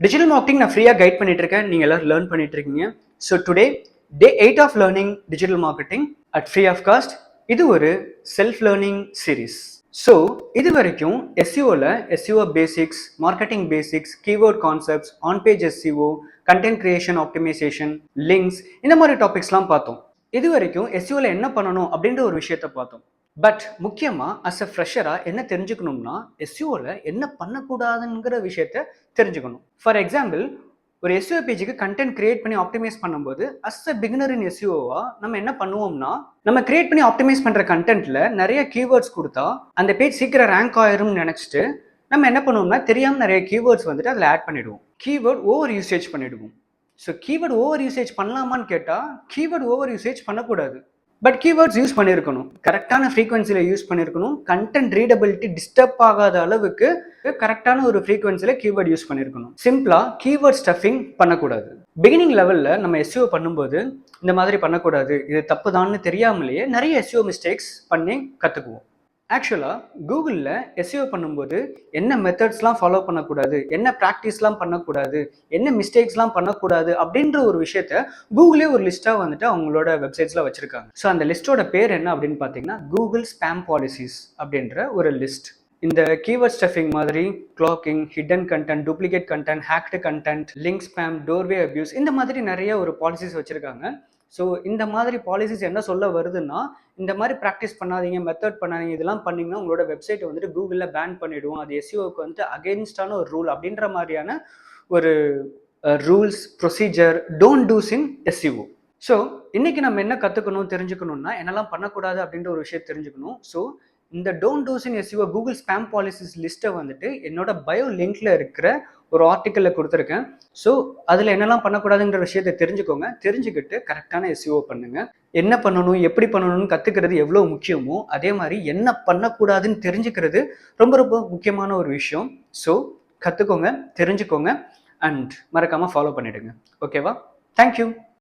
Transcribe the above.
Digital marketing நான் ஃப்ரீயாக guide பண்ணிட்டு இருக்கேன். நீங்கள் எல்லாரும் லேர்ன் பண்ணிட்டு இருக்கீங்க. So today day 8 of learning digital marketing at free of cost. இது ஒரு செல்ஃப் லேர்னிங் சீரீஸ். ஸோ இது வரைக்கும் எஸ்இஓவில் SEO basics, marketing basics, keyword concepts, on page SEO, content creation optimisation, links, இந்த மாதிரி டாபிக்ஸ்லாம் பார்த்தோம். இது வரைக்கும் எஸ்இஓவில் என்ன பண்ணணும் அப்படின்ற ஒரு விஷயத்த பார்த்தோம். பட் முக்கியமாக அஸ் அ ஃப்ரெஷராக என்ன தெரிஞ்சுக்கணும்னா எஸ்இஓவில் என்ன பண்ணக்கூடாதுங்கிற விஷயத்த தெரிஞ்சுக்கணும். ஃபார் எக்ஸாம்பிள், ஒரு எஸ்இஓ பேஜுக்கு கண்டென்ட் கிரியேட் பண்ணி ஆப்டிமைஸ் பண்ணும்போது அஸ் அ பிகினர் இன் எஸ்இஓவா நம்ம என்ன பண்ணுவோம்னா, நம்ம கிரியேட் பண்ணி ஆப்டிமைஸ் பண்ணுற கண்டென்ட்ல நிறைய கீவேர்ட்ஸ் கொடுத்தா அந்த பேஜ் சீக்கிரம் ரேங்க் ஆயிரும்னு நினச்சிட்டு நம்ம என்ன பண்ணுவோம்னா தெரியாமல் நிறைய கீவேர்ட்ஸ் வந்துட்டு அதில் ஆட் பண்ணிடுவோம். கீவேர்ட் ஓவர் யூசேஜ் பண்ணிடுவோம். ஸோ கீவேர்ட் ஓவர் யூசேஜ் பண்ணலாமான்னு கேட்டால் கீவேர்ட் ஓவர் யூசேஜ் பண்ணக்கூடாது. பட் கீவேர்ட்ஸ் யூஸ் பண்ணியிருக்கணும், கரெக்டான ஃப்ரீக்வன்சியில் யூஸ் பண்ணியிருக்கணும். கண்டென்ட் ரீடபிலிட்டி டிஸ்டர்ப் ஆகாத அளவுக்கு கரெக்டான ஒரு ஃப்ரீக்வன்சியில் கீவேர்ட் யூஸ் பண்ணியிருக்கணும். சிம்பிளாக கீவேர்ட் ஸ்டஃபிங் பண்ணக்கூடாது. பிகினிங் லெவலில் நம்ம எஸ்இஓ பண்ணும்போது இந்த மாதிரி பண்ணக்கூடாது, இது தப்பு தான்னு தெரியாமலேயே நிறைய எஸ்இஓ மிஸ்டேக்ஸ் பண்ணி கற்றுக்குவோம். ஆக்சுவலாக கூகுளில் எஸ்இஓ பண்ணும்போது என்ன மெத்தட்ஸ்லாம் ஃபாலோ பண்ணக்கூடாது, என்ன ப்ராக்டிஸ்லாம் பண்ணக்கூடாது, என்ன மிஸ்டேக்ஸ்லாம் பண்ணக்கூடாது அப்படின்ற ஒரு விஷயத்த கூகுளே ஒரு லிஸ்ட்டாக வந்துட்டு அவங்களோட வெப்சைட்ஸில் வச்சுருக்காங்க. ஸோ அந்த லிஸ்ட்டோட பேர் என்ன அப்படின்னு பார்த்தீங்கன்னா கூகுள் ஸ்பேம் பாலிசிஸ் அப்படின்ற ஒரு லிஸ்ட். இந்த கீவேர்ட் ஸ்டஃபிங் மாதிரி clocking, hidden content, duplicate content, hacked content, link spam, doorway abuse, இந்த மாதிரி நிறைய ஒரு பாலிசிஸ் வச்சுருக்காங்க. ஸோ இந்த மாதிரி பாலிசிஸ் என்ன சொல்ல வருதுன்னா, இந்த மாதிரி ப்ராக்டிஸ் பண்ணாதீங்க, மெத்தட் பண்ணாதீங்க, இதெல்லாம் பண்ணிங்கன்னா உங்களோட வெப்சைட்டை வந்துட்டு கூகுளில் பேன் பண்ணிவிடுவோம், அது எஸ்இஓக்கு வந்துட்டு அகெயின்ஸ்டான ஒரு ரூல் அப்படின்ற மாதிரியான ஒரு rules, procedure, don't dos in SEO. So இன்னைக்கு நம்ம என்ன கற்றுக்கணும், தெரிஞ்சுக்கணும்னா என்னெல்லாம் பண்ணக்கூடாது அப்படின்ற ஒரு விஷயம் தெரிஞ்சுக்கணும். ஸோ இந்த don't dos in SEO Google spam policies லிஸ்ட்டை வந்துட்டு என்னோட பயோ லிங்க்ல இருக்கிற ஒரு ஆர்டிக்கலில் கொடுத்துருக்கேன். ஸோ அதில் என்னெல்லாம் பண்ணக்கூடாதுன்ற விஷயத்தை தெரிஞ்சுக்கோங்க. தெரிஞ்சுக்கிட்டு கரெக்டான எஸ்இஓ பண்ணுங்க. என்ன பண்ணணும், எப்படி பண்ணணும்னு கற்றுக்கிறது எவ்வளோ முக்கியமோ அதே மாதிரி என்ன பண்ணக்கூடாதுன்னு தெரிஞ்சுக்கிறது ரொம்ப ரொம்ப முக்கியமான ஒரு விஷயம். ஸோ கற்றுக்கோங்க, தெரிஞ்சுக்கோங்க அண்ட் மறக்காமல் ஃபாலோ பண்ணிடுங்க. ஓகேவா? தேங்க்யூ.